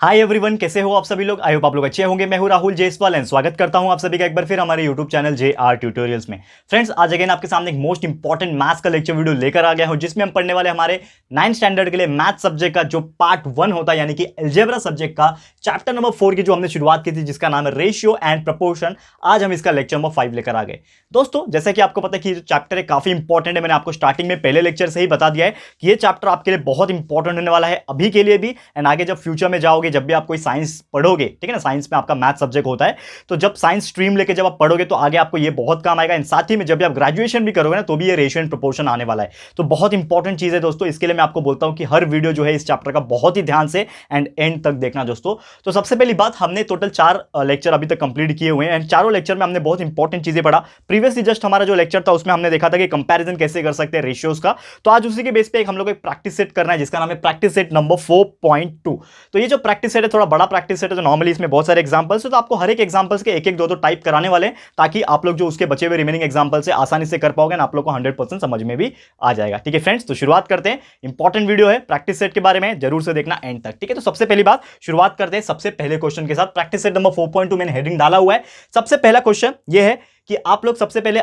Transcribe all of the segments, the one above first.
Hi everyone, कैसे हो आप सभी लोग। आई होप आप लोग अच्छे होंगे। मैं हूं राहुल जयसवाल एंड स्वागत करता हूं आप सभी का एक बार फिर हमारे यूट्यूब चैनल JR ट्यूटोरियल्स में। फ्रेंड्स, आज अगेन आपके सामने एक मोस्ट इंपॉर्टेंट मैथ्स का लेक्चर वीडियो लेकर आ गया हूं, जिसमें हम पढ़ने वाले हमारे 9th स्टैंडर्ड के लिए मैथ सब्जेक्ट का जो पार्ट 1 होता है, यानी कि अलजेब्रा सब्जेक्ट का चैप्टर नंबर 4 की जो हमने शुरुआत की थी, जिसका नाम है रेशियो एंड प्रपोर्शन। आज हम इसका लेक्चर नंबर 5 लेकर आ गए। दोस्तों, जैसे कि आपको पता है कि जो चैप्टर है काफी इंपॉर्टेंट है। मैंने आपको स्टार्टिंग में पहले लेक्चर से ही बता दिया है कि ये चैप्टर आपके लिए बहुत इंपॉर्टेंट होने वाला है, अभी के लिए भी एंड आगे जब फ्यूचर में जाओगे, जब भी आप कोई साइंस पढ़ोगे, ठीक है ना। साइंस में आपका मैथ सब्जेक्ट होता है, तो जब साइंस स्ट्रीम लेके जब आप पढ़ोगे तो आगे आपको ये बहुत काम आएगा। साथ ही में जब भी आप ग्रेजुएशन भी करोगे ना, तो भी ये रेशियो एंड प्रोपोर्शन आने वाला है। तो बहुत इंपॉर्टेंट चीज है दोस्तों। इसके लिए मैं आपको बोलता हूं कि हर वीडियो जो है इस चैप्टर का बहुत ही ध्यान से एंड एंड तक देखना दोस्तों। तो सबसे पहली बात, हमने टोटल 4 लेक्चर अभी तक कंप्लीट किए हुए हैं एंड चारों लेक्चर में हमने बहुत इंपॉर्टेंट चीजें पढ़ा। प्रीवियसली जस्ट हमारा जो लेक्चर था उसमें हमने देखा था कि कंपैरिजन कैसे कर सकते हैं रेशियोज का। तो आज उसी के बेस पे एक हम लोग एक प्रैक्टिस सेट करना है, जिसका नाम है प्रैक्टिस सेट नंबर 4.2। तो ये जो प्रैक्टिस सेट है थोड़ा बड़ा प्रैक्टिस सेट है, तो नॉर्मली इसमें बहुत सारे एग्जांपल्स है, तो आपको हर एक एग्जांपल्स के एक एक दो टाइप कराने वाले हैं, ताकि आप लोग जो उसके बचे हुए रिमेनिंग एग्जांपल से आसानी से कर पाओगे ना, आप लोग को 100% समझ में भी आ जाएगा। ठीक है फ्रेंड्स, तो शुरुआत करते हैं। इंपॉर्टेंट वीडियो है, प्रैक्टिस सेट के बारे में जरूर से देखना एंड तक। ठीक है, तो सबसे पहली बात शुरुआत करते हैं सबसे पहले क्वेश्चन के साथ। प्रैक्टिस सेट नंबर 4.2 मैंने हेडिंग डाला हुआ है। सबसे पहला क्वेश्चन ये है कि आप लोग सबसे पहले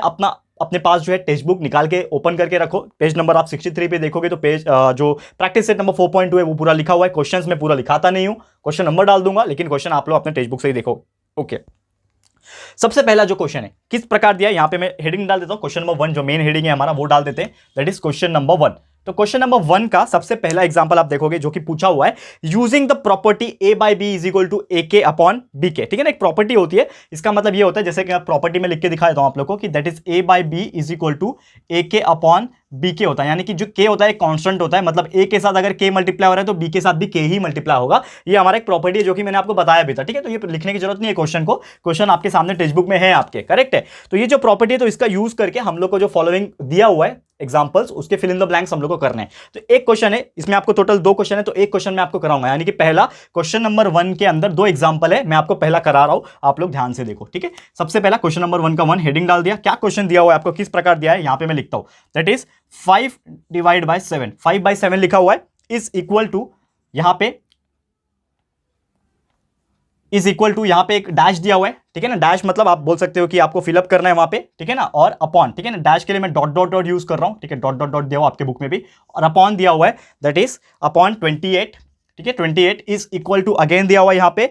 अपने पास जो है टेक्स्ट बुक निकाल के ओपन करके रखो। पेज नंबर आप 63 पे देखोगे तो पेज जो प्रैक्टिस सेट नंबर 4.2 है वो पूरा लिखा हुआ है। क्वेश्चंस में पूरा लिखाता नहीं हूं, क्वेश्चन नंबर डाल दूंगा, लेकिन क्वेश्चन आप लोग अपने टेक्स्ट बुक से ही देखो। ओके, सबसे पहला जो क्वेश्चन है किस प्रकार दिया है, यहां पे मैं हेडिंग डाल देता हूं। क्वेश्चन नंबर 1 जो मेन हेडिंग है हमारा वो डाल देते हैं, दैट इज क्वेश्चन नंबर 1। तो क्वेश्चन नंबर 1 का सबसे पहला एग्जांपल आप देखोगे जो कि पूछा हुआ है, using the property a by b is equal to ak upon bk। ठीक है ना, एक प्रॉपर्टी होती है, इसका मतलब ये होता है, जैसे कि मैं प्रॉपर्टी में लिख के दिखा देता हूं आप लोगों को कि that is a by b is equal to ak upon bk होता है। यानी कि जो k होता है एक कांस्टेंट होता है, मतलब a के साथ अगर k मल्टीप्लाई हो रहा है तो b के साथ भी k ही मल्टीप्लाई होगा। ये हमारा एक प्रॉपर्टी है जो कि मैंने आपको बताया भी था। ठीक है, तो ये लिखने की जरूरत नहीं है क्वेश्चन को, क्वेश्चन आपके सामने टेक्स्ट बुक में है आपके, करेक्ट है। तो ये जो प्रॉपर्टी है, तो इसका यूज करके हम लोग को जो फॉलोइंग दिया हुआ है एग्जांपल्स, उसके फिल इन द ब्लैंक्स हम लोग को करने हैं। तो एक क्वेश्चन है, इसमें आपको टोटल 2 क्वेश्चन है, तो एक क्वेश्चन मैं आपको कराऊंगा। यानी कि पहला क्वेश्चन नंबर 1 के अंदर 2 एग्जांपल है, मैं आपको पहला करा रहा हूं, आप लोग ध्यान से देखो। ठीक है, सबसे पहला क्वेश्चन नंबर 1 का 1 हेडिंग डाल दिया। क्या क्वेश्चन दिया हुआ है आपको, किस प्रकार दिया है, यहां पे मैं लिखता हूं, that is 5 divide by 7। 5 by 7 लिखा हुआ है, इज इक्वल टू, यहां पे इज इक्वल टू, यहां पे एक डैश दिया हुआ है। ठीक है ना, डैश मतलब आप बोल सकते हो कि आपको फिलअप करना है वहां पे, ठीक है ना, और अपॉन। ठीक है ना, डैश के लिए मैं डॉट डॉट डॉट यूज कर रहा हूं। ठीक है, डॉट डॉट डॉट दिया हुआ आपके बुक में भी, और अपॉन दिया हुआ है, दैट इज अपॉन 28। ठीक है, 28 इज इक्वल टू, अगेन दिया हुआ है यहां पे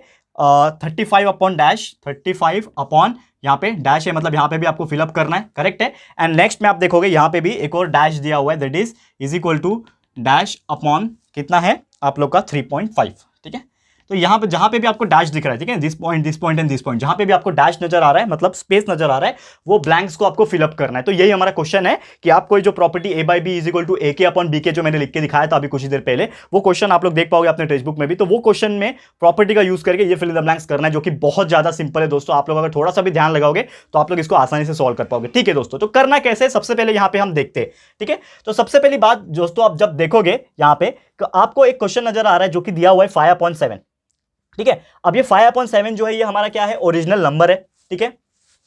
35 अपॉन डैश, 35 अपॉन, यहां पे डैश है, मतलब यहां पे भी आपको फिलअप करना है, करेक्ट है। एंड नेक्स्ट में आप देखोगे यहां पे भी एक और डैश दिया हुआ है, that is equal to dash upon, कितना है आप लोग का 3.5। ठीक है, तो यहां पे जहां पे भी आपको डैश दिख रहा है, ठीक है, this point and this point, जहां पे भी आपको डैश नजर आ रहा है, मतलब स्पेस नजर आ रहा है, वो ब्लैंक्स को आपको फिलअप करना है। तो यही हमारा क्वेश्चन है कि आप कोई जो property a by b is equal to ak upon bk जो मैंने लिख के दिखाया था अभी कुछ ही देर पहले, वो क्वेश्चन आप लोग देख पाओगे अपने टेक्स्ट बुक में भी। तो वो क्वेश्चन में प्रॉपर्टी का यूज करके ये फिल इन द ब्लैंक्स करना है, जो कि बहुत ज्यादा सिंपल है दोस्तों। आप लोग अगर थोड़ा सा भी ध्यान लगाओगे तो आप लोग इसको आसानी से सॉल्व कर पाओगे। ठीक है दोस्तों, तो करना कैसे, सबसे पहले यहां पे हम देखते हैं। ठीक है, तो सबसे पहली बात दोस्तों, आप जब देखोगे यहां पे आपको एक क्वेश्चन नजर आ रहा है जो कि दिया हुआ है 5/7। ठीक है, अब ये 5/7 जो है ये हमारा क्या है, ओरिजिनल नंबर है। ठीक है,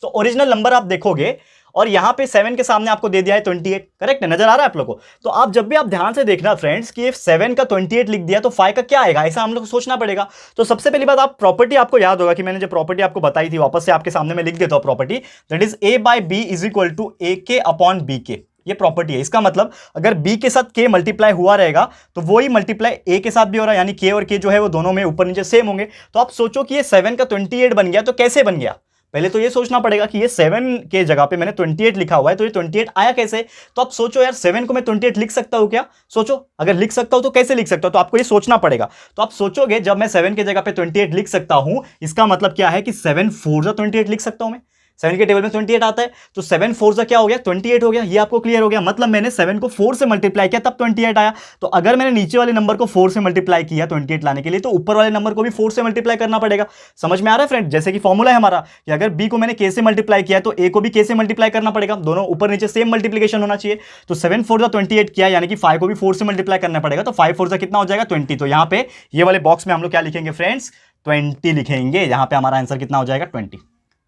तो ओरिजिनल नंबर आप देखोगे और यहां पे 7 के सामने आपको दे दिया है 28, करेक्ट है, नजर आ रहा है आप लोगों को। तो आप जब भी आप ध्यान से देखना फ्रेंड्स कि 7 का 28 लिख दिया तो 5 का क्या आएगा, ऐसा हम लोग को सोचना पड़ेगा। तो सबसे पहली बात, आप प्रॉपर्टी आपको याद होगा कि मैंने जो प्रॉपर्टी आपको बताई थी, वापस से आपके सामने मैं लिख देता हूं property, that is a by b is equal to ak upon bk। ये प्रॉपर्टी है, इसका मतलब अगर b के साथ k मल्टीप्लाई हुआ रहेगा तो वो ही मल्टीप्लाई a के साथ भी हो रहा है, यानी k और k जो है वो दोनों में ऊपर नीचे सेम होंगे। तो आप सोचो कि ये 7 का 28 बन गया, तो कैसे बन गया, पहले तो ये सोचना पड़ेगा कि ये 7 के जगह पे मैंने 28 लिखा हुआ है, तो ये 28 आया कैसे। तो आप सोचो यार, 7 को मैं 28 लिख सकता हूं क्या, सोचो, अगर लिख सकता हूं तो कैसे लिख सकता हूं, तो आपको ये सोचना पड़ेगा। तो आप सोचोगे जब मैं 7 के जगह पे 28 लिख सकता हूं, इसका मतलब क्या है कि 7 4 28 लिख सकता हूं मैं। 7 के टेबल में 28 आता है, तो 7 4 क्या हो गया, 28 हो गया। ये आपको क्लियर हो गया, मतलब मैंने 7 को 4 से मल्टीप्लाई किया तब 28 आया। तो अगर मैंने नीचे वाले नंबर को 4 से मल्टीप्लाई किया 28 लाने के लिए, तो ऊपर वाले नंबर को भी 4 से मल्टीप्लाई करना पड़ेगा। समझ में आ रहा है फ्रेंड, जैसे कि फॉर्मूला है हमारा कि अगर b को मैंने k से मल्टीप्लाई किया तो a को भी k से मल्टीप्लाई करना पड़ेगा, दोनों ऊपर नीचे सेम मल्टीप्लिकेशन होना चाहिए। तो 7 4 28 किया, यानी कि 5 को भी 4 से मल्टीप्लाई करना पड़ेगा, तो 5 4 कितना हो जाएगा 20। तो यहां पे ये वाले बॉक्स में हम लोग क्या लिखेंगे फ्रेंड्स, 20 लिखेंगे। यहां पे हमारा आंसर कितना हो जाएगा 20,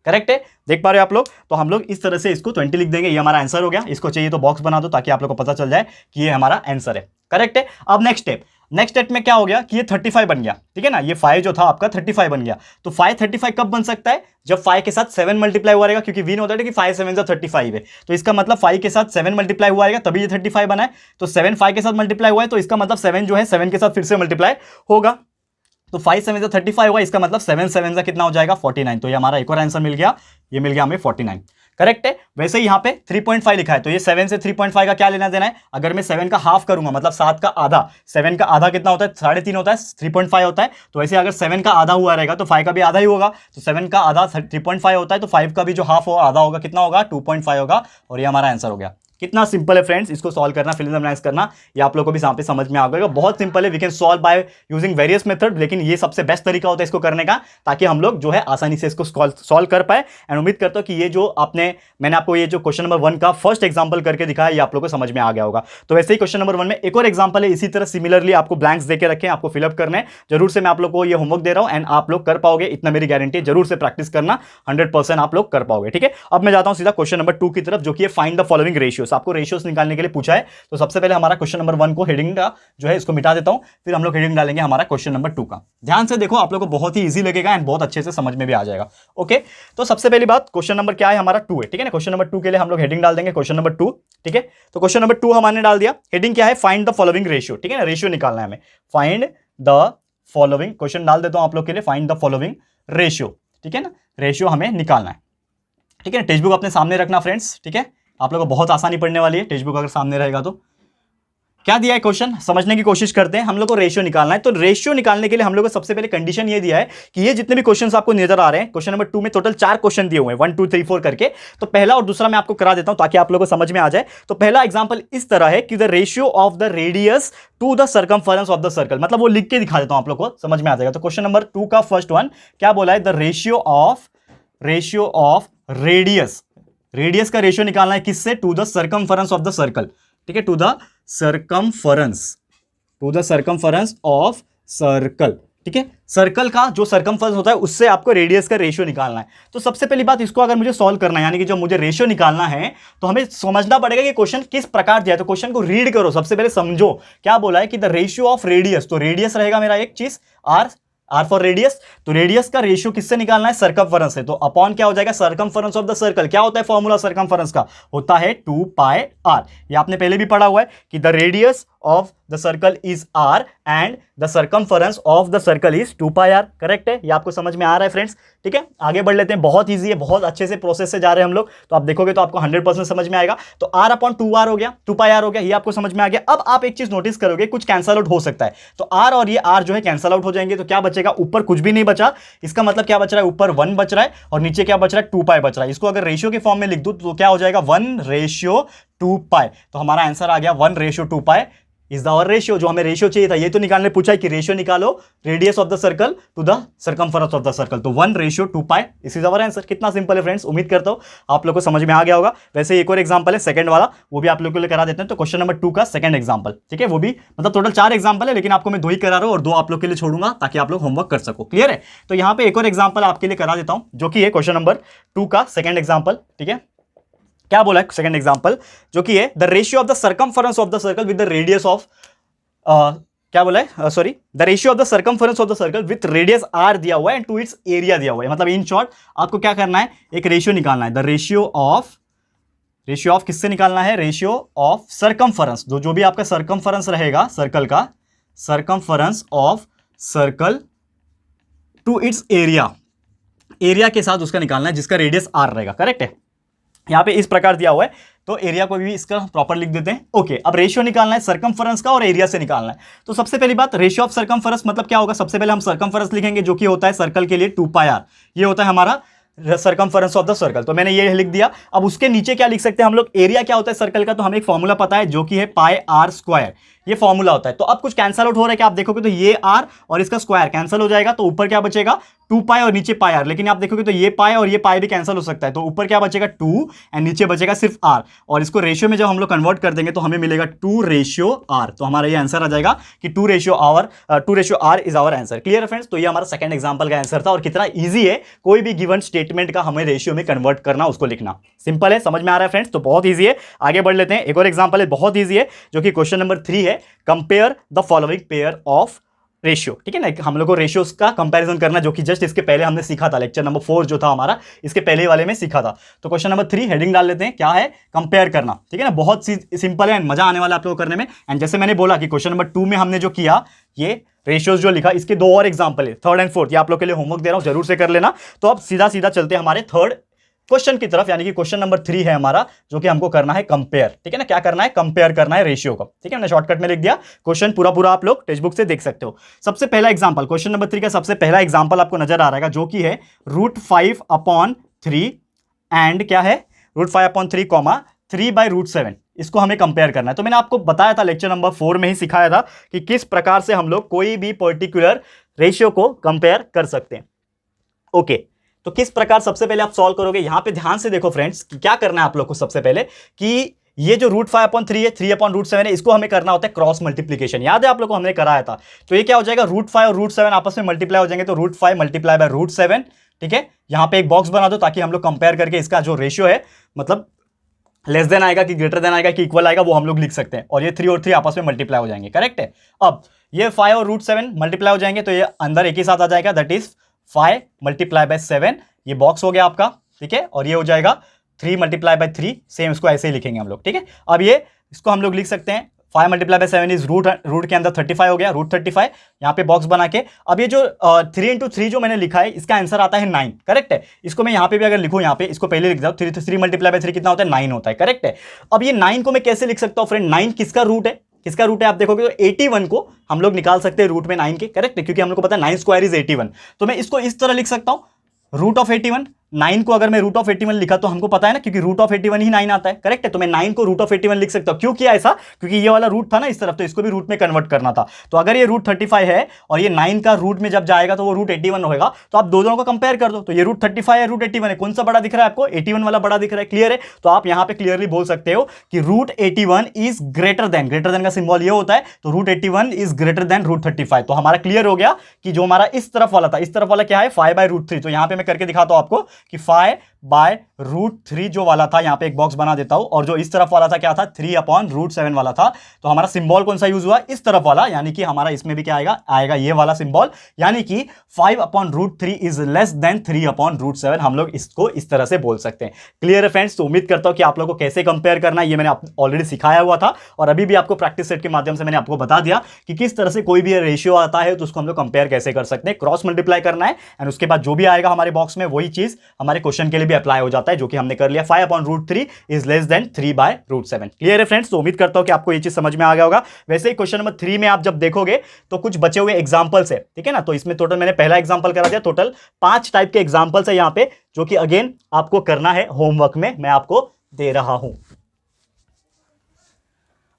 करेक्ट है, देख पा रहे हो आप लोग। तो हम लोग इस तरह से इसको 20 लिख देंगे, ये हमारा आंसर हो गया। इसको चाहिए तो बॉक्स बना दो ताकि आप लोग को पता चल जाए कि ये हमारा आंसर है, करेक्ट है। अब नेक्स्ट स्टेप, नेक्स्ट स्टेप में क्या हो गया कि ये 35 बन गया, ठीक है ना, ये 5 जो था आपका 35 बन गया। तो 5 35 कब बन सकता है, जब 5 के साथ 7 मल्टीप्लाई हुआ रहेगा, क्योंकि वी नो दैट कि 5 7 35 है, तो इसका मतलब 5 के साथ 7 मल्टीप्लाई हुआ रहेगा तभी ये 35 बना है। तो 7 5 के साथ मल्टीप्लाई हुआ है, तो इसका मतलब 7 जो है 7 के साथ फिर से मल्टीप्लाई होगा, तो 5 7 35 हुआ, इसका मतलब 7 7 कितना हो जाएगा 49। तो ये हमारा एक और आंसर मिल गया, ये मिल गया हमें 49, करेक्ट है। वैसे ही यहाँ पे 3.5 लिखा है, तो ये 7 से 3.5 का क्या लेना देना है, अगर मैं 7 का हाफ करूंगा मतलब 7 का आधा, 7 का आधा कितना होता है 3.5 होता है, 3.5 होता है। तो वैसे अगर 7 का आधा हुआ रहेगा तो 5 का भी आधा ही होगा, तो 7 का आधा 3.5 होता है, तो 5 का भी जो हाफ होगा आधा होगा, कितना होगा 2.5 होगा, और ये हमारा आंसर हो गया। कितना सिंपल है फ्रेंड्स, इसको सॉल्व करना, फिल इन द ब्लैंक्स करना, ये आप लोगों को भी यहाँ पे समझ में आ गएगा। बहुत सिंपल है, we can solve by using various method, लेकिन ये सबसे बेस्ट तरीका होता है इसको करने का, ताकि हम लोग जो है आसानी से इसको सॉल्व कर पाए। एंड उम्मीद करता हूं कि ये जो मैंने आपको ये जो क्वेश्चन नंबर 1 का फर्स्ट एग्जांपल करके दिखाया, ये आप लोगों को समझ में आ गया होगा। तो वैसे ही क्वेश्चन नंबर 1 में एक और एग्जांपल है, इसी तरह सिमिलरली आपको ब्लैंक्स देके रखे हैं, आपको फिलअप करने जरूर से, मैं आप लोग को ये होमवर्क दे रहा हूं, एंड आप लोग कर पाओगे, इतना मेरी गारंटी, जरूर से प्रैक्टिस करना, 100% आप लोग कर पाओगे, ठीक है। अब मैं जाता हूं सीधा क्वेश्चन नंबर 2 की तरफ, जो कि है फाइंड द फॉलोइंग रेशियोस। आपको रेशियोस निकालने के लिए पूछा है, तो सबसे पहले हमारा क्वेश्चन नंबर 1 को हेडिंग का जो है इसको मिटा देता हूं, फिर हम लोग हेडिंग डालेंगे हमारा क्वेश्चन नंबर 2 का। ध्यान से देखो, आप लोग को बहुत ही इजी लगेगा एंड बहुत अच्छे से समझ में भी आ जाएगा। ओके, तो सबसे पहली बात, क्वेश्चन नंबर क्या है हमारा 2 है, ठीक है ना। क्वेश्चन नंबर 2 के लिए हम लोग हेडिंग डाल देंगे क्वेश्चन नंबर 2, ठीक है। तो क्वेश्चन नंबर 2 हमने डाल दिया, हेडिंग क्या है, फाइंड द फॉलोइंग रेशियो, ठीक है ना, रेशियो निकालना है हमें, फाइंड द फॉलोइंग, क्वेश्चन डाल देता हूं आप लोग के लिए, फाइंड द फॉलोइंग रेशियो, ठीक है ना, रेशियो हमें निकालना है, ठीक है। टेक्स्ट बुक अपने सामने रखना फ्रेंड्स, ठीक है, आप लोगों को बहुत आसानी पड़ने वाली है, टेक्स्ट बुक अगर सामने रहेगा तो। क्या दिया है क्वेश्चन, समझने की कोशिश करते हैं, हम लोग को रेशियो निकालना है। तो रेशियो निकालने के लिए हम लोग को सबसे पहले कंडीशन ये दिया है कि ये जितने भी क्वेश्चंस आपको नजर आ रहे हैं, क्वेश्चन नंबर 2 में टोटल 4 क्वेश्चन दिए हुए हैं, 1 2 3 4 करके। तो पहला और दूसरा मैं आपको करा देता हूं ताकि आप लोगों को समझ में आ जाए। तो पहला एग्जांपल इस तरह है कि the ratio of the radius to the circumference of the circle, मतलब वो लिख के दिखा देता हूं, आप लोग को समझ में आ जाएगा। तो क्वेश्चन नंबर 2 का फर्स्ट वन क्या बोला है, the ratio of radius, radius का रेशियो निकालना है किससे, to the circumference of the circle, ठीक है, to the circumference of circle, ठीक है। सर्कल का जो सर्कमफरेंस होता है उससे आपको रेडियस का रेशियो निकालना है। तो सबसे पहली बात, इसको अगर मुझे सॉल्व करना है, यानी कि जो मुझे रेशियो निकालना है, तो हमें समझना पड़ेगा कि क्वेश्चन किस प्रकार दिया है। तो क्वेश्चन को रीड करो, सबसे पहले समझो क्या बोला है कि द रेशियो ऑफ रेडियस, तो रेडियस रहेगा मेरा एक चीज आर फॉर रेडियस, तो रेडियस का रेशियो किससे निकालना है, सर्कमफरेंस से। तो अपॉन क्या हो जाएगा, सर्कमफरेंस ऑफ द सर्कल। क्या होता है फॉर्मूला सर्कमफरेंस का, होता है 2 पाई आर। ये आपने पहले भी पढ़ा हुआ है कि the radius of the circle is r and the circumference of the circle is 2 pi r, correct है। ये आपको समझ में आ रहा है फ्रेंड्स, ठीक है। आगे बढ़ लेते हैं, बहुत ईजी है, बहुत अच्छे से प्रोसेस से जा रहे हैं हम लोग, तो आप देखोगे तो आपको 100% समझ में आएगा। तो आर अपॉन 2 हो गया, 2 पाई आर हो गया, ये आपको समझ में आ गया। अब आप एक चीज नोटिस करोगे, कुछ कैंसल आउट हो सकता है, तो आर और ये आर जो है कैंसल आउट हो जाएंगे, तो क्या बचेगा, ऊपर कुछ भी नहीं बचा। इसका मतलब क्या बच रहा है, ऊपर 1 बच रहा है और नीचे क्या बच रहा है, 2 पाई बच रहा है। इसको अगर रेशियो के फॉर्म में लिख दूं तो क्या हो जाएगा, 1:2 पाई। तो हमारा आंसर आ गया 1:2 pi is the our ratio. जो हमें रेशियो चाहिए था, ये तो निकालने पूछा है कि रेशियो निकालो radius of the circle to the circumference of the circle, तो 1:2 pi, this is our answer. कितना सिंपल है फ्रेंड्स, उम्मीद करता हूं आप लोग को समझ में आ गया होगा। वैसे एक और एग्जांपल है सेकंड वाला, वो भी आप लोगों के लिए करा देते हैं। तो क्वेश्चन नंबर 2 का सेकंड एग्जांपल, ठीक है, वो भी मतलब टोटल 4 एग्जांपल है, लेकिन आपको मैं 2 ही करा रहा हूं और 2 आप लोग के लिए छोड़ूंगा ताकि आप लोग होमवर्क कर सको, क्लियर है। तो यहां पे एक और एग्जांपल आपके लिए करा देता हूं, जो कि है क्वेश्चन नंबर 2 का सेकंड एग्जांपल, ठीक है। क्या बोला है सेकंड एग्जांपल, जो कि है the ratio of the circumference of the circle with the radius of क्या बोला है, sorry, the ratio of the circumference of the circle with radius r दिया हुआ है एंड टू इट्स एरिया दिया हुआ है। मतलब इन शॉर्ट आपको क्या करना है, एक रेशियो निकालना है, द रेशियो ऑफ किससे निकालना है, रेशियो ऑफ सर्कमफरेंस, जो भी आपका सर्कमफरेंस रहेगा सर्कल का, circumference of circle to its area के साथ उसका निकालना है, जिसका रेडियस आर रहेगा, करेक्ट है। यहां पे इस प्रकार दिया हुआ है, तो एरिया को भी इसका प्रॉपर लिख देते हैं। ओके, अब रेशियो निकालना है सर्कमफरेंस का और एरिया से निकालना है। तो सबसे पहली बात, रेशियो ऑफ सर्कमफरेंस मतलब क्या होगा, सबसे पहले हम सर्कमफरेंस लिखेंगे, जो कि होता है सर्कल के लिए 2 पाई आर, ये होता है हमारा सर्कमफरेंस ऑफ द सर्कल। तो मैंने ये लिख दिया। अब उसके नीचे क्या लिख सकते हैं हम लोग, एरिया क्या होता है सर्कल का, तो हमें एक फॉर्मूला पता है जो कि है पाई आर स्क्वायर, ये फॉर्मूला होता है। तो अब कुछ कैंसल आउट हो रहा है, कि आप देखोगे तो ये आर और इसका स्क्वायर कैंसिल हो जाएगा, तो ऊपर क्या बचेगा, 2 पाई और नीचे पाई आर। लेकिन आप देखोगे तो ये पाई और ये पाई भी कैंसिल हो सकता है, तो ऊपर क्या बचेगा 2 एंड नीचे बचेगा सिर्फ आर। और इसको रेशियो में जब हम लोग कन्वर्ट कर देंगे तो हमें मिलेगा 2:r। तो हमारा ये आंसर आ जाएगा कि 2:r is our answer. Clear है फ्रेंड्स। तो ये हमारा सेकंड एग्जांपल का आंसर था। और कितना ईजी है, कोई भी गिवन स्टेटमेंट का हमें रेशियो में कन्वर्ट करना, उसको लिखना सिंपल है, समझ में आ रहा है फ्रेंड्स। तो बहुत ईजी है, आगे बढ़ लेते हैं। एक और एग्जांपल है, बहुत ईजी है, जो कि क्वेश्चन नंबर 3 है। Compare the following pair of ratio, ठीक है ना, हम लोग को रेशियोज का कंपैरिजन करना, जो कि जस्ट इसके पहले हमने सीखा था, लेक्चर नंबर 4 जो था हमारा, इसके पहले वाले में सीखा था। तो क्वेश्चन नंबर 3 हेडिंग डाल लेते हैं, क्या है, कंपेयर करना, ठीक है ना, बहुत सिंपल है, मजा आने वाला आप लोगों को करने में। एंड जैसे मैंने बोला कि क्वेश्चन नंबर 2 में हमने जो किया, ये रेशियोज जो लिखा, इसके 2 और एग्जाम्पल है, 3rd एंड 4th, ये आप लोग के लिए होमवर्क दे रहा हूं, जरूर से कर लेना। तो अब सीधा सीधा चलते हैं हमारे 3rd क्वेश्चन की तरफ, यानी कि क्वेश्चन नंबर 3 है हमारा, जो कि हमको करना है कंपेयर, ठीक है ना, क्या करना है, कंपेयर करना है रेशियो का, ठीक है, मैंने शॉर्टकट में लिख दिया, क्वेश्चन पूरा आप लोग टेक्स्ट बुक से देख सकते हो। सबसे पहला एग्जांपल, क्वेश्चन नंबर 3 का सबसे पहला एग्जांपल आपको नजर आ रहा है, जो कि है √5/3 एंड क्या है, √5/3 कॉमा 3/√7, इसको हमें कंपेयर करना है। तो मैंने आपको बताया था, लेक्चर नंबर 4 में ही सिखाया था कि किस प्रकार से हम लोग कोई भी पर्टिकुलर रेशियो को कंपेयर कर सकते हैं। ओके, तो किस प्रकार सबसे पहले आप सॉल्व करोगे, यहां पे ध्यान से देखो फ्रेंड्स, कि क्या करना है आप लोग को सबसे पहले, कि ये जो √5/3 है, 3/√7 है, इसको हमें करना होता है क्रॉस मल्टीप्लीकेशन। याद है आप लोग को, हमने कराया था। तो ये क्या हो जाएगा, √5 और √7 आपस में मल्टीप्लाई हो जाएंगे, तो √5 मल्टीप्लाई बाय √7, ठीक है। यहां पे एक बॉक्स बना दो, ताकि हम लोग कंपेयर करके इसका जो रेशियो है, मतलब लेस देन आएगा कि ग्रेटर देन आएगा कि इक्वल आएगा, वो हम लोग लिख सकते हैं। और ये 3 और 3 आपस में मल्टीप्लाई हो जाएंगे, करेक्ट है। अब ये 5 और √7 मल्टीप्लाई हो जाएंगे, तो ये अंदर एक ही साथ आ जाएगा, दैट इज 5 मल्टीप्लाई बाय 7, ये बॉक्स हो गया आपका, ठीक है। और ये हो जाएगा 3 मल्टीप्लाई बाय 3, सेम इसको ऐसे ही लिखेंगे हम लोग, ठीक है। अब ये इसको हम लोग लिख सकते हैं, 5 मल्टीप्लाई बाय 7 इज रूट के अंदर 35 हो गया, √35, यहाँ पे बॉक्स बना के। अब ये जो 3 × 3 जो मैंने लिखा है, इसका आंसर आता है 9, करेक्ट है। इसको मैं यहाँ पे भी अगर लिखूँ, यहाँ पे इसको पहले लिख जाओ, 3 मल्टीप्लाई बाय 3 कितना होता है, 9 होता है, करेक्ट है। अब ये 9 को मैं कैसे लिख सकता हूँ फ्रेंड, 9 किसका रूट है, किसका रूट है, आप देखोगे तो 81 को हम लोग निकाल सकते हैं रूट में 9 के, करेक्ट है, क्योंकि हम लोग को पता है 9² इज 81। तो मैं इसको इस तरह लिख सकता हूं, √81, 9 को अगर मैं √81 लिखा तो हमको पता है ना, क्योंकि √81 ही 9 आता है, करेक्ट है। तो मैं 9 को √81 लिख सकता हूं। क्यों किया ऐसा, क्योंकि ये वाला रूट था ना इस तरफ, तो इसको भी रूट में कन्वर्ट करना था। तो अगर ये √35 है और ये 9 का रूट में जब जाएगा तो वो √81 होगा, तो आप दोनों को कंपेयर कर दो, तो ये √35 है, √81 है, कौन सा बड़ा दिख रहा है आपको, 81 वाला बड़ा दिख रहा है, क्लियर है। तो आप यहां पर क्लियरली बोल सकते हो कि √81 इज ग्रेटर देन का सिंबल ये होता है, तो √81 इज ग्रेटर देन √35। तो हमारा क्लियर हो गया कि जो हमारा इस तरफ वाला था, इस तरफ वाला क्या है, 5/√3। तो यहां पे मैं करके दिखाता हूं आपको कि 5/√3 जो वाला था, यहां पे एक बॉक्स बना देता हूं, और जो इस तरफ वाला था क्या था, 3/√7 वाला था। तो हमारा सिंबल कौन सा यूज हुआ, इस तरफ वाला, यानी कि हमारा इसमें भी क्या आएगा ये वाला सिंबल, यानी कि 5/√3 इज लेस देन 3/√7। हम लोग इसको इस तरह से बोल सकते हैं। क्लियर है फ्रेंड्स। तो उम्मीद करता हूं कि आप लोगों को कैसे कंपेयर करना है ये मैंने ऑलरेडी सिखाया हुआ था, और अभी भी आपको प्रैक्टिस सेट के माध्यम से मैंने आपको बता दिया कि किस तरह से कोई भी रेशियो आता है तो उसको हम लोग कंपेयर कैसे कर सकते हैं, क्रॉस मल्टीप्लाई करना है, एंड उसके बाद जो भी आएगा हमारे बॉक्स में वही चीज हमारे क्वेश्चन के लिए भी अप्लाई हो जाता है, जो कि हमने कर लिया, 5/√3 इज लेस देन 3/√7। क्लियर है फ्रेंड्स। तो उम्मीद करता हूं कि आपको ये चीज समझ में आ गया होगा। वैसे ही क्वेश्चन नंबर 3 में आप जब देखोगे तो कुछ बचे हुए एग्जांपल्स है, ठीक है ना। तो इसमें टोटल मैंने पहला एग्जांपल करा दिया, टोटल 5 टाइप के एग्जांपल्स है यहाँ पे, जो कि अगेन आपको करना है होमवर्क में, मैं आपको दे रहा हूं।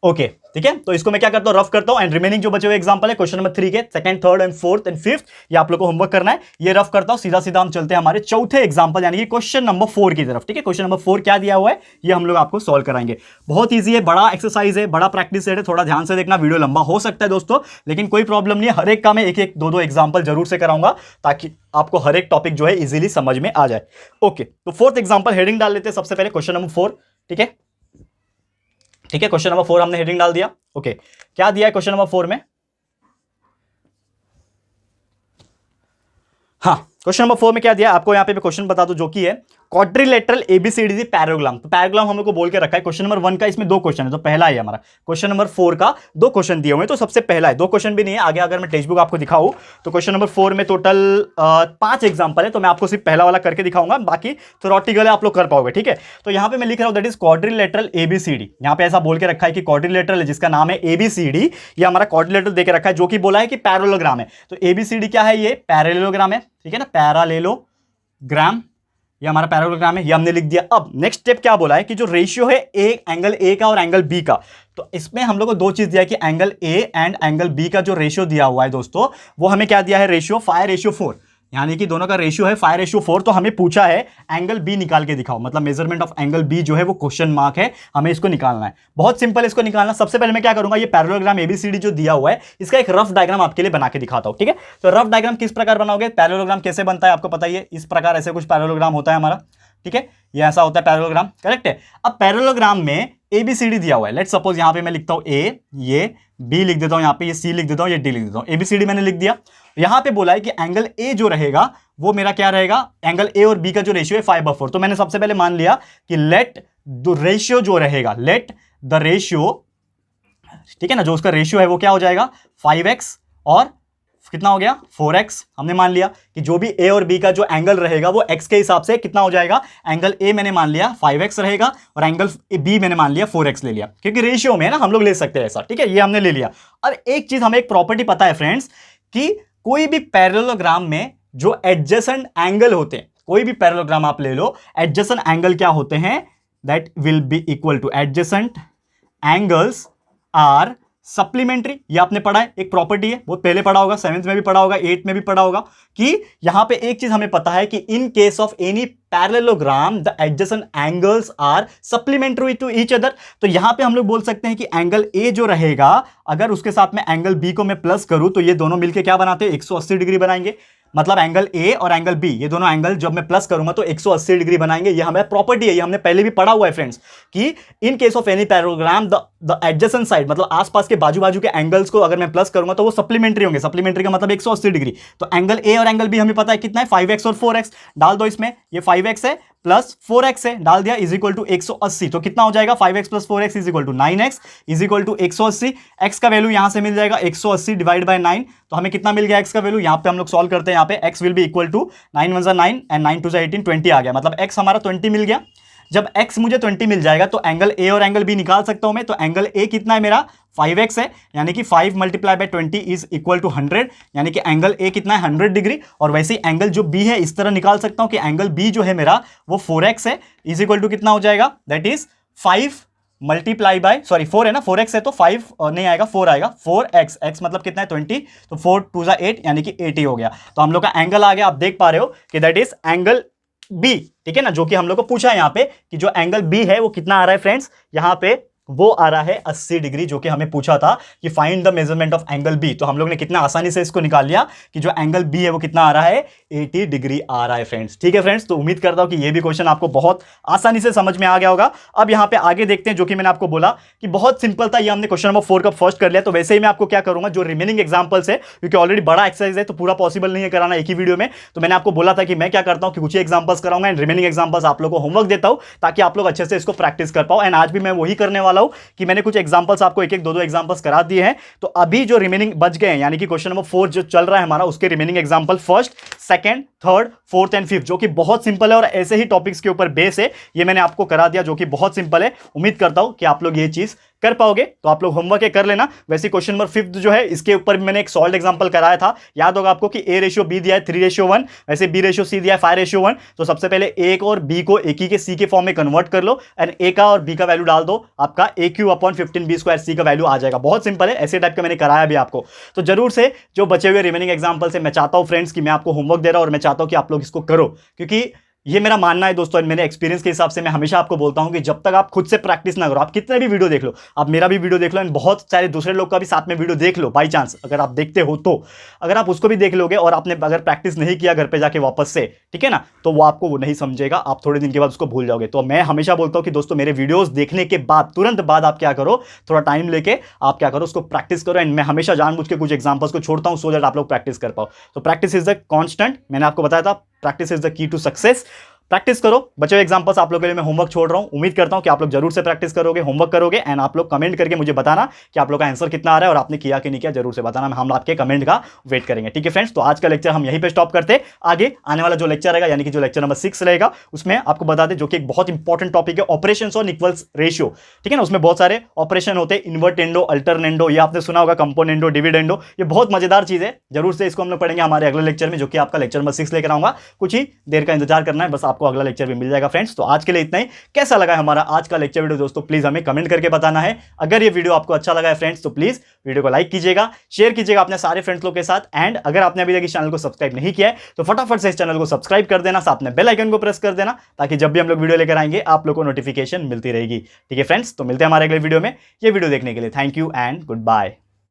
ओके, ठीक है। तो इसको मैं क्या करता हूं, रफ करता हूं, एंड रिमेनिंग जो बचे हुए एग्जांपल है क्वेश्चन नंबर 3 के, 2nd, 3rd and 4th and 5th, ये आप लोग को होमवर्क करना है। ये रफ करता हूं, सीधा सीधा हम चलते हैं हमारे चौथे एग्जांपल, यानी कि क्वेश्चन नंबर 4 की तरफ, ठीक है। क्वेश्चन नंबर 4 क्या दिया हुआ है, ये हम लोग आपको सॉल्व कराएंगे। बहुत ईजी है, बड़ा एक्सरसाइज है, बड़ा प्रैक्टिस सेट है, थोड़ा ध्यान से देखना, वीडियो लंबा हो सकता है दोस्तों, लेकिन कोई प्रॉब्लम नहीं है। हर एक का मैं एक एक दो एग्जाम्पल जरूर से कराऊंगा, ताकि आपको हर एक टॉपिक जो है इजीली समझ में आ जाए। ओके, तो 4th एग्जाम्पल हेडिंग डाल लेते हैं सबसे पहले, क्वेश्चन नंबर 4, ठीक है। ठीक है, क्वेश्चन नंबर 4 हमने हेडिंग डाल दिया। ओके, क्या दिया है क्वेश्चन नंबर 4 में, हाँ, क्वेश्चन नंबर 4 में क्या दिया आपको, यहां पे क्वेश्चन बता दो, जो कि है क्वाड्रिलेटरल एबीसीडी पैराग्राम। तो पैराग्राम हम लोग को बोल के रखा है। क्वेश्चन नंबर 1 का इसमें 2 क्वेश्चन है, तो पहला है हमारा। क्वेश्चन नंबर 4 का 2 क्वेश्चन दिए हुए हैं, तो सबसे पहला है, 2 क्वेश्चन भी नहीं है, आगे अगर मैं टेक्स्ट बुक आपको दिखाऊं तो क्वेश्चन नंबर 4 में टोटल 5 एग्जांपल है, तो मैं आपको सिर्फ पहला वाला करके दिखाऊंगा, बाकी थ्योरेटिकल आप लोग कर पाओगे, ठीक है। तो यहां पे मैं लिख रहा हूं दैट इज क्वाड्रिलेटरल एबीसीडी। यहां पे ऐसा बोल के रखा है कि क्वाड्रिलेटरल है जिसका नाम है एबीसीडी, ये हमारा क्वाड्रिलेटरल देके रखा है, जो कि बोला है कि पैरेललोग्राम है। तो एबीसीडी क्या है, ये पैरेललोग्राम है, ठीक है ना, पैरेललोग्राम, ये हमारा पैरेललोग्राम है, ये हमने लिख दिया। अब नेक्स्ट स्टेप क्या बोला है कि जो रेशियो है एंगल ए का और एंगल बी का, तो इसमें हम लोग को 2 चीज दिया है कि angle A and angle B का जो रेशियो दिया हुआ है दोस्तों, वो हमें क्या दिया है, रेशियो 5:4, यानी कि दोनों का रेशियो है 5:4। तो हमें पूछा है एंगल बी निकाल के दिखाओ, मतलब मेजरमेंट ऑफ एंगल बी जो है वो क्वेश्चन मार्क है, हमें इसको निकालना है। बहुत सिंपल इसको निकालना। सबसे पहले मैं क्या करूंगा, ये पैरेललोग्राम एबीसीडी जो दिया हुआ है इसका एक रफ डायग्राम आपके लिए बना के दिखाता हूं, ठीक है। तो रफ डायग्राम किस प्रकार बनाओगे, पैरेललोग्राम कैसे बनता है आपको पता ही है, इस प्रकार ऐसे कुछ पैरेललोग्राम होता है हमारा, ठीक है, ये ऐसा होता है पैरेललोग्राम, करेक्ट है। अब पैरेललोग्राम में ABCD दिया हुआ है, लेट सपोज यहां पे मैं लिखता हूं A, ये B लिख देता हूं, यहां पे ये C लिख देता हूं, ये D लिख देता हूं, ABCD मैंने लिख दिया। यहां पे बोला है कि एंगल A जो रहेगा वो मेरा क्या रहेगा, एंगल A और B का जो रेशियो है 5/4। तो मैंने सबसे पहले मान लिया कि लेट द रेशियो जो रहेगा, लेट द रेशियो, ठीक है ना, जो उसका रेशियो है वो क्या हो जाएगा 5x और कितना हो गया 4x। हमने मान लिया कि जो भी A और B का जो एंगल रहेगा वो x के हिसाब से कितना हो जाएगा, एंगल A मैंने मान लिया 5x रहेगा और एंगल B मैंने मान लिया 4x ले लिया, क्योंकि रेशियो में है ना, हम लोग ले सकते हैं ऐसा, ठीक है, ये हमने ले लिया। अब एक चीज हमें एक प्रॉपर्टी पता है फ्रेंड्स कि कोई भी पैरेललोग्राम में जो एडजेसेंट एंगल होते हैं, कोई भी पैरेललोग्राम आप ले लो, एडजेसेंट एंगल क्या होते हैं, that will be equal to, adjacent angles are supplementary. ये आपने पढ़ा है, एक प्रॉपर्टी है, वो पहले पढ़ा होगा, 7th में भी पढ़ा होगा, 8th में भी पढ़ा होगा, कि यहां पे एक चीज हमें पता है कि in case of any parallelogram the adjacent angles are supplementary to each other. तो यहां पे हम लोग बोल सकते हैं कि एंगल ए जो रहेगा, अगर उसके साथ में एंगल बी को मैं प्लस करूं तो ये दोनों मिलके क्या बनाते हैं, 180 डिग्री बनाएंगे। मतलब एंगल ए और एंगल बी, ये दोनों एंगल जब मैं प्लस करूंगा तो 180 डिग्री बनाएंगे। ये हमें प्रॉपर्टी है, ये हमने पहले भी पढ़ा हुआ है फ्रेंड्स, कि in case of any parallelogram the adjacent side, मतलब आसपास के बाजू बाजू के एंगल्स को अगर मैं प्लस करूंगा तो वो सप्लीमेंट्री होंगे। सप्लीमेंट्री का मतलब 180 डिग्री। तो एंगल ए और एंगल बी हमें पता है कितना है, 5x और 4x। डाल दो इसमें, ये 5x है प्लस 4x है, डाल दिया, इज इक्वल टू 180। तो कितना हो जाएगा, 5x plus 4x is equal to 9x is equal to 180। x का वैल्यू यहां से मिल जाएगा 180 डिवाइड बाय 9। तो हमें कितना मिल गया x का वैल्यू, यहां पे हम लोग सॉल्व करते हैं, यहां पे x will be equal to 9 1 9 and 9 2 18, 20 आ गया। मतलब x हमारा 20 मिल गया। जब x मुझे 20 मिल जाएगा तो एंगल a और एंगल b निकाल सकता हूं मैं। तो एंगल a कितना है मेरा 5x है, यानी कि 5 multiply by 20 is equal to 100, यानी कि एंगल a कितना है 100 डिग्री। और वैसे ही एंगल जो b है इस तरह निकाल सकता हूं कि एंगल b जो है मेरा वो 4x है, इज इक्वल टू कितना हो जाएगा, that is 5 multiply bye, sorry 4 है ना, 4x है तो 5 नहीं आएगा, 4 आएगा, 4x, x मतलब कितना है 20, तो 4 2 8 यानी कि 80 हो गया। तो हम लोग का एंगल आ गया, आप देख पा रहे हो कि दैट इज एंगल बी, ठीक है ना, जो कि हम लोग को पूछा है यहाँ पे कि जो एंगल बी है वो कितना आ रहा है फ्रेंड्स, यहाँ पे वो आ रहा है 80 डिग्री, जो कि हमें पूछा था कि find the measurement of angle B. तो हम लोग ने कितना आसानी से इसको निकाल लिया कि जो एंगल बी है वो कितना आ रहा है, 80 डिग्री आ रहा है फ्रेंड्स। ठीक है फ्रेंड्स, तो उम्मीद करता हूं कि ये भी क्वेश्चन आपको बहुत आसानी से समझ में आ गया होगा। अब यहाँ पे आगे देखते हैं, जो कि मैंने आपको बोला कि बहुत सिंपल था, ये हमने क्वेश्चन नंबर 4 का फर्स्ट कर लिया। तो वैसे ही मैं आपको क्या करूंगा, जो रिमेनिंग एग्जांपल्स है, क्योंकि ऑलरेडी बड़ा एक्सरसाइज है तो पूरा पॉसिबल नहीं है कराना एक ही वीडियो में, तो मैंने आपको बोला था कि मैं क्या करता हूं कि कुछ ही एग्जांपल्स कराऊंगा एंड रिमेनिंग एग्जांपल्स आप लोगों को होमवर्क देता हूं ताकि आप लोग अच्छे से इसको प्रैक्टिस कर पाओ। एंड आज भी मैं वही करने वाला हूं कि मैंने कुछ एग्जांपल्स आपको एक एक दो एग्जांपल्स करा दिए हैं। तो अभी जो रिमेनिंग बच गए हैं, यानी कि क्वेश्चन नंबर 4 जो चल रहा है हमारा, उसके remaining example first, second, third, fourth and fifth, जो कि बहुत सिंपल है और ऐसे ही टॉपिक्स के ऊपर बेस है, ये मैंने आपको करा दिया, जो कि बहुत सिंपल है। उम्मीद करता हूं कि आप लोग ये चीज कर पाओगे, तो आप लोग होमवर्क कर लेना। वैसे क्वेश्चन नंबर 5 जो है, इसके ऊपर भी मैंने एक सॉल्व एग्जांपल कराया था, याद होगा आपको कि A रेशियो B दिया है 3:1, वैसे B रेशियो C दिया है 5:1। तो सबसे पहले A को और B को A के C के फॉर्म में कन्वर्ट कर लो एंड A का और B का वैल्यू डाल दो, आपका AQ/15 B² C का वैल्यू आ जाएगा। बहुत सिंपल है, ऐसे टाइप का मैंने कराया भी आपको। तो जरूर से जो बचे हुए रिमेनिंग एग्जांपल से मैं चाहता हूं फ्रेंड्स कि मैं आपको होमवर्क दे रहा हूं और मैं चाहता हूं कि आप लोग इसको करो, क्योंकि ये मेरा मानना है दोस्तों, मेरे एक्सपीरियंस के हिसाब से मैं हमेशा आपको बोलता हूं कि जब तक आप खुद से प्रैक्टिस ना करो, आप कितने भी वीडियो देख लो, आप मेरा भी वीडियो देख लो एंड बहुत सारे दूसरे लोग का भी साथ में वीडियो देख लो, बाई चांस अगर आप देखते हो तो, अगर आप उसको भी देख लोगे और आपने अगर प्रैक्टिस नहीं किया घर पे जाके वापस से, ठीक है ना, तो वो आपको वो नहीं समझेगा, आप थोड़े दिन के बाद उसको भूल जाओगे। तो मैं हमेशा बोलता हूं कि दोस्तों मेरे वीडियोस देखने के बाद तुरंत बाद आप क्या करो, थोड़ा टाइम लेके आप क्या करो, उसको प्रैक्टिस करो। एंड मैं हमेशा जानबूझ के कुछ एग्जांपल्स को छोड़ता हूं सो दैट आप लोग प्रैक्टिस कर पाओ। तो प्रैक्टिस इज द कांस्टेंट, मैंने आपको बताया था, practice is the key to success. Practice करो, बचे हुए एग्जांपल्स आप लोगों के लिए मैं होमवर्क छोड़ रहा हूं। उम्मीद करता हूं कि आप लोग जरूर से प्रैक्टिस करोगे, होमवर्क करोगे एंड आप लोग कमेंट करके मुझे बताना कि आप लोग का आंसर कितना आ रहा है और आपने किया कि नहीं किया, जरूर से बताना, हम आपके कमेंट का वेट करेंगे। ठीक है फ्रेंड्स, तो आज का लेक्चर हम यहीं पे स्टॉप करते हैं। आगे आने वाला जो लेक्चर रहेगा, यानी कि जो लेक्चर नंबर 6 रहेगा, उसमें आपको बता दें, जो कि एक बहुत इंपॉर्टेंट टॉपिक है, ऑपरेशंस ऑन इक्वल्स रेशियो। ठीक है ना, उसमें बहुत सारे ऑपरेशन होते हैं, इन्वर्टेंडो, अल्टरनेंडो, ये आपने सुना होगा, कंपोनेंडो, डिविडेंडो, ये बहुत मजेदार चीज है। जरूर से इसको हम लोग पढ़ेंगे हमारे अगले लेक्चर में, जो कि आपका लेक्चर नंबर 6 लेकर आऊंगा। कुछ ही देर का इंतजार करना है, बस आपको अगला लेक्चर भी मिल जाएगा फ्रेंड्स। तो आज के लिए इतना ही। कैसा लगा हमारा आज का लेक्चर वीडियो दोस्तों, प्लीज हमें कमेंट करके बताना है। अगर ये वीडियो आपको अच्छा लगा है फ्रेंड्स, तो प्लीज वीडियो को लाइक कीजिएगा, शेयर कीजिएगा अपने सारे फ्रेंड्स लोग के साथ। एंड अगर आपने अभी तक इस चैनल को सब्सक्राइब नहीं किया है तो फटाफट से इस चैनल को सब्सक्राइब कर देना, साथ में बेल आइकन को प्रेस कर देना, ताकि जब भी हम लोग वीडियो लेकर आएंगे आप लोग को नोटिफिकेशन मिलती रहेगी। ठीक है फ्रेंड्स, तो मिलते हैं हमारे अगले वीडियो में। ये वीडियो देखने के लिए thank you and good bye.